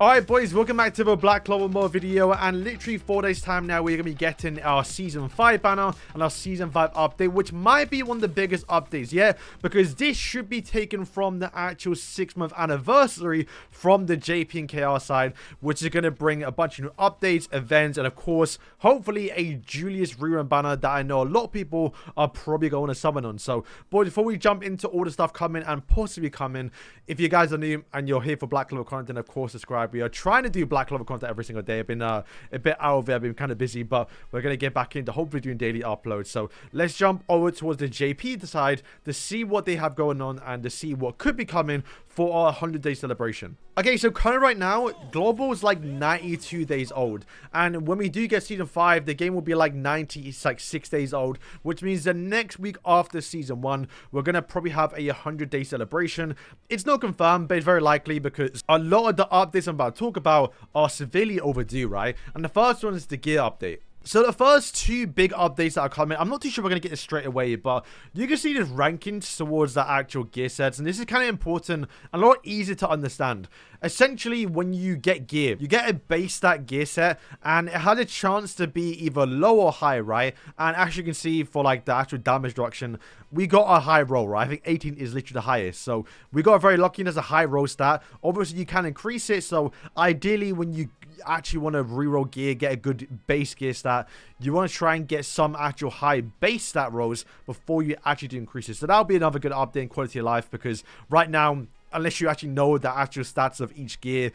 Alright boys, welcome back to the Black Clover more video, and literally 4 days time now we're going to be getting our Season 5 banner and our Season 5 update, which might be one of the biggest updates, yeah, because this should be taken from the actual 6-month anniversary from the JP and KR side, which is going to bring a bunch of new updates, events, and of course, hopefully a Julius Rerun banner that I know a lot of people are probably going to summon on. So boys, before we jump into all the stuff coming and possibly coming, if you guys are new and you're here for Black Clover content, of course subscribe. We are trying to do Black Clover content every single day. I've been a bit out of it. I've been kind of busy, but we're going to get back into hopefully doing daily uploads. So let's jump over towards the JP side to see what they have going on and to see what could be coming for our 100-day celebration. Okay, so currently right now, Global is like 92 days old. And when we do get Season 5, the game will be like 96 days old, which means the next week after Season 1, we're going to probably have a 100-day celebration. It's not confirmed, but it's very likely because a lot of the updates I'm about to talk about are severely overdue, right? And the first one is the gear update. So the first two big updates that are coming, I'm not too sure we're going to get this straight away, but you can see this rankings towards the actual gear sets, and this is kind of important and a lot easier to understand. Essentially, when you get gear, you get a base stat gear set, and it has a chance to be either low or high, right? And as you can see for like the actual damage reduction, we got a high roll, right? I think 18 is literally the highest, so we got very lucky and there's a high roll stat. Obviously, you can increase it, so ideally when you actually want to reroll gear, get a good base gear stat, you want to try and get some actual high base stat rolls before you actually do increases. So that'll be another good update in quality of life, because right now, unless you actually know the actual stats of each gear,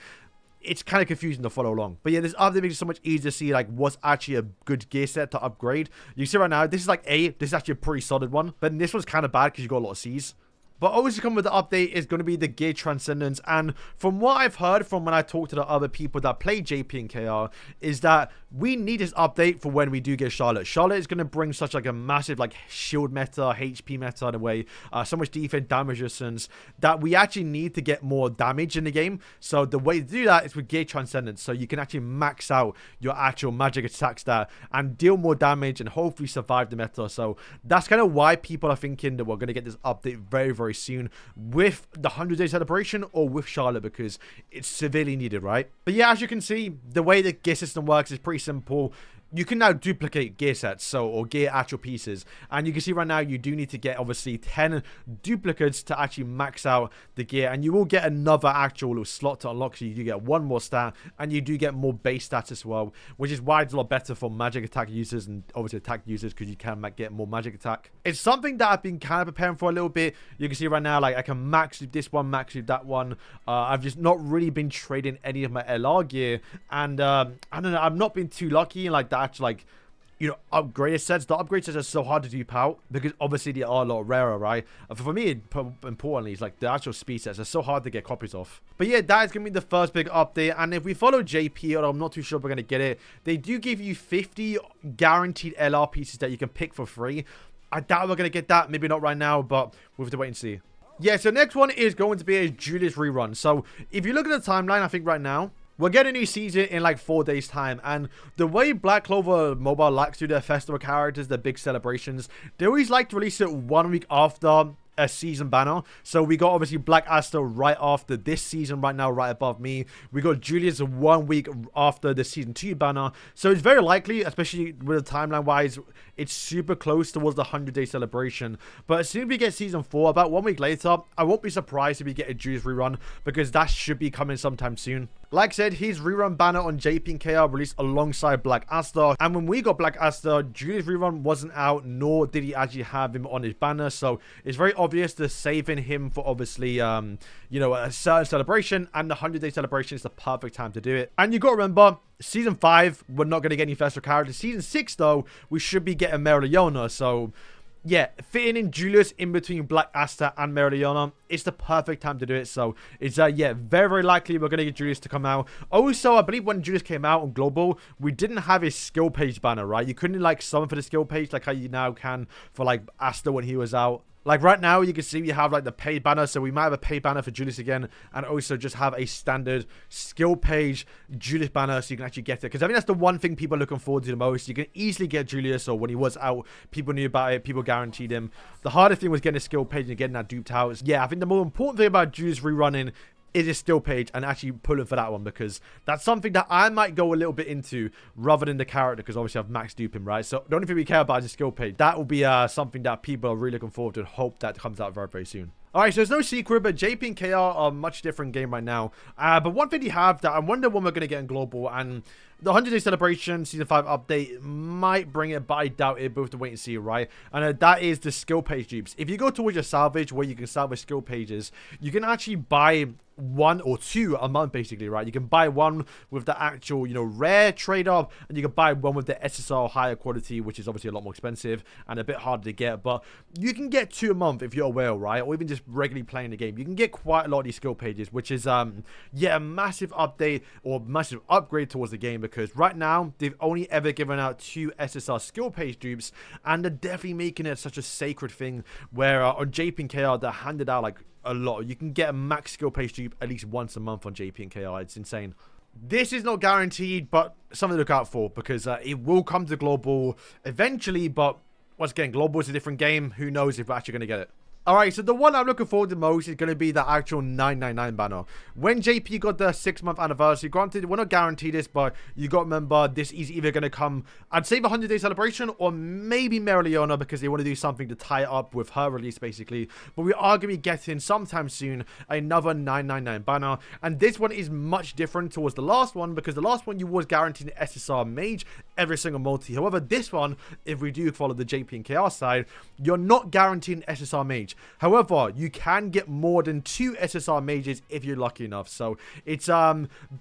it's kind of confusing to follow along. But yeah, this update makes it so much easier to see like what's actually a good gear set to upgrade. You see right now, this is like A, this is actually a pretty solid one, but this one's kind of bad because you got a lot of C's. But always come with the update is going to be the gear transcendence, and from what I've heard from when I talk to the other people that play JP and KR is that we need this update for when we do get Charlotte. Charlotte is going to bring such like a massive like shield meta, HP meta in a way, so much defense, damage resistance, that we actually need to get more damage in the game. So the way to do that is with gear transcendence, so you can actually max out your actual magic attack stat and deal more damage and hopefully survive the meta. So that's kind of why people are thinking that we're going to get this update very soon with the 100-day celebration or with Charlotte, because it's severely needed, right? But yeah, as you can see, the way the gear system works is pretty simple. You can now duplicate gear sets, or gear actual pieces, and you can see right now you do need to get obviously 10 duplicates to actually max out the gear, and you will get another actual little slot to unlock, so you do get one more stat and you do get more base stats as well, which is why it's a lot better for magic attack users and obviously attack users, because you can get more magic attack. It's something that I've been kind of preparing for a little bit. You can see right now like I can max with this one, max with that one. I've just not really been trading any of my LR gear, and I don't know, I've not been too lucky in like that. Like, you know, upgraded sets. The upgrade sets are so hard to dupe out because obviously they are a lot rarer, right? For me, importantly, it's like the actual speed sets are so hard to get copies of. But yeah, that is going to be the first big update. And if we follow JP, or I'm not too sure if we're going to get it, they do give you 50 guaranteed LR pieces that you can pick for free. I doubt we're going to get that. Maybe not right now, but we'll have to wait and see. Yeah, so next one is going to be a Julius Rerun. So if you look at the timeline, I think right now, we're getting a new season in like 4 days time, and the way Black Clover Mobile likes to do their festival characters, their big celebrations, they always like to release it 1 week after a season banner. So we got obviously Black Asta right after this season right now, right above me. We got Julius 1 week after the season 2 banner. So it's very likely, especially with the timeline wise, it's super close towards the 100-day celebration. But as soon as we get season 4, about 1 week later, I won't be surprised if we get a Julius Rerun, because that should be coming sometime soon. Like I said, his Rerun banner on JP and KR released alongside Black Asta, and when we got Black Asta, Julius Rerun wasn't out, nor did he actually have him on his banner. So it's very obvious they're saving him for obviously you know, a certain celebration, and the 100-day celebration is the perfect time to do it. And you got to remember, season 5 we're not going to get any festival characters. Season 6 though, we should be getting Mereoleona. So yeah, fitting in Julius in between Black Asta and Mereoleona, it's the perfect time to do it. So it's yeah, very likely we're gonna get Julius to come out. Also, I believe when Julius came out on Global, we didn't have his skill page banner, right? You couldn't like summon for the skill page like how you now can for like Asta when he was out. Like right now, you can see we have like the paid banner, so we might have a paid banner for Julius again, and also just have a standard skill page Julius banner, so you can actually get it. Because I think that's the one thing people are looking forward to the most. You can easily get Julius, or when he was out, people knew about it, people guaranteed him. The harder thing was getting a skill page and getting that duped out. Yeah, I think the more important thing about Julius rerunning is a skill page and actually pulling for that one, because that's something that I might go a little bit into rather than the character, because obviously I've max duping, right? So the only thing we care about is the skill page. That will be something that people are really looking forward to and hope that comes out very, very soon. Alright, so there's no secret, but JP and KR are a much different game right now. But one thing you have that I wonder when we're going to get in global, and the 100-day celebration season 5 update might bring it, but I doubt it. We'll have to wait and see, right? And that is the skill page dupes. If you go towards your salvage, where you can salvage skill pages, you can actually buy 1 or 2 a month, basically, right? You can buy one with the actual, you know, rare trade-up, and you can buy one with the SSR higher quality, which is obviously a lot more expensive and a bit harder to get. But you can get 2 a month if you're a whale, right? Or even just regularly playing the game. You can get quite a lot of these skill pages, which is yeah, a massive update or massive upgrade towards the game, because right now they've only ever given out 2 SSR skill page dupes, and they're definitely making it such a sacred thing where on JP and KR they're handed out like a lot. You can get a max skill page dupe at least once a month on JP and KR. It's insane. This is not guaranteed, but something to look out for, because it will come to global eventually. But once again, global is a different game. Who knows if we're actually going to get it. Alright, so the one I'm looking forward to most is going to be the actual 999 banner. When JP got the 6-month anniversary, granted, we're not guaranteed this, but you got to remember, this is either going to come, I'd say the 100-day celebration, or maybe Meriliona, because they want to do something to tie it up with her release, basically. But we are going to be getting, sometime soon, another 999 banner. And this one is much different towards the last one, because the last one you was guaranteed an SSR mage every single multi. However, this one, if we do follow the JP and KR side, you're not guaranteed an SSR mage. However, you can get more than 2 SSR mages if you're lucky enough. So it's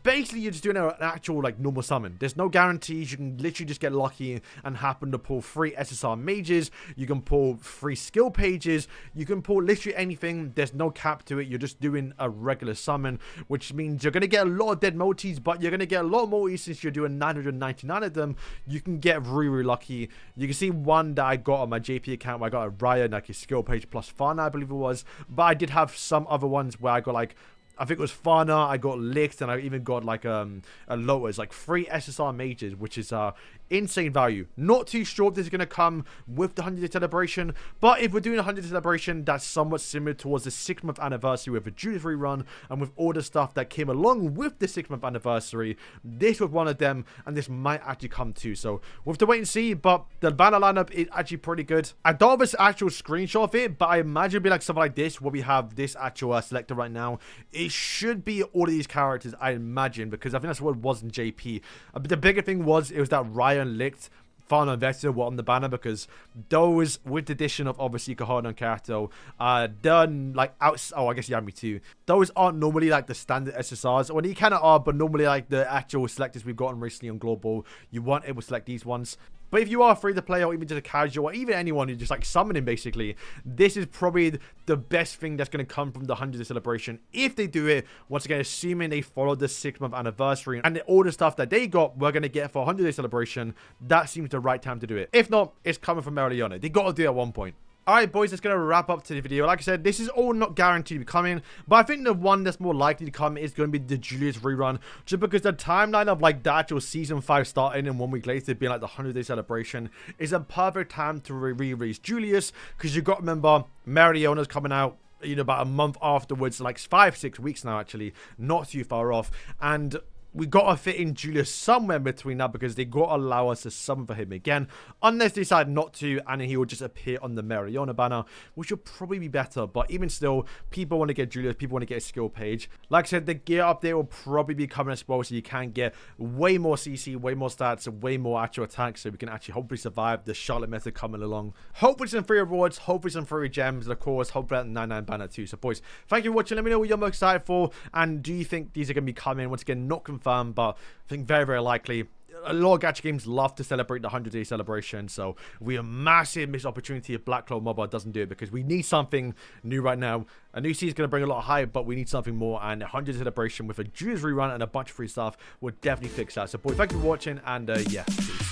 basically you're just doing an actual like normal summon. There's no guarantees. You can literally just get lucky and happen to pull 3 SSR mages. You can pull 3 skill pages. You can pull literally anything. There's no cap to it. You're just doing a regular summon, which means you're going to get a lot of dead multis, but you're going to get a lot more since you're doing 999 of them. You can get really, really lucky. You can see one that I got on my JP account where I got a Raya, like a skill page plus fun, I believe it was. But I did have some other ones where I got like, I think it was Fana, I got Licked, and I even got like a Lotus, like 3 SSR mages, which is insane value. Not too sure if this is going to come with the 100-day celebration, but if we're doing a 100-day celebration, that's somewhat similar towards the 6-month anniversary with the Julius Rerun, and with all the stuff that came along with the 6-month anniversary. This was one of them, and this might actually come too. So we'll have to wait and see, but the banner lineup is actually pretty good. I don't have this actual screenshot of it, but I imagine it'd be like something like this, where we have this actual selector right now. It should be all of these characters, I imagine, because I think that's what it was in JP. But the bigger thing was, it was that Ryan Licked, Final Investor were on the banner, because those, with the addition of obviously Kahana and Kato, done like oh, I guess Yami too. Those aren't normally like the standard SSRs, or they kind of are, but normally like the actual selectors we've gotten recently on global, you weren't able to select these ones. But if you are free to play, or even just a casual, or even anyone who's just like summoning, basically, this is probably the best thing that's going to come from the 100th celebration. If they do it, once again, assuming they follow the 6-month anniversary and all the stuff that they got, we're going to get for 100-day celebration, that seems the right time to do it. If not, it's coming from Meriliona. They got to do it at one point. Alright boys, that's going to wrap up today's video. Like I said, this is all not guaranteed to be coming, but I think the one that's more likely to come is going to be the Julius Rerun, just because the timeline of like the actual season 5 starting and 1 week later being like the 100-day celebration is a perfect time to re-release Julius, because you've got to remember, Meriona's coming out, you know, about a month afterwards, like 5-6 weeks now actually, not too far off, and we got to fit in Julius somewhere in between that, because they got to allow us to summon for him again, unless they decide not to, and he will just appear on the Meriliona banner, which will probably be better. But even still, people want to get Julius, people want to get a skill page. Like I said, the gear update will probably be coming as well, so you can get way more CC, way more stats, way more actual attacks, so we can actually hopefully survive the Charlotte method coming along. Hopefully some free rewards, hopefully some free gems, and of course, hopefully that 99 banner too. So boys, thank you for watching. Let me know what you're most excited for, and do you think these are going to be coming? Once again, not confirmed, but I think very, very likely. A lot of gacha games love to celebrate the 100-day celebration, so we have a massive missed opportunity if Black Clover Mobile doesn't do it, because we need something new right now. A new season is going to bring a lot of hype, but we need something more, and a 100-day celebration with a Julius Rerun and a bunch of free stuff will definitely fix that. So boys, thank you for watching, and yeah, peace.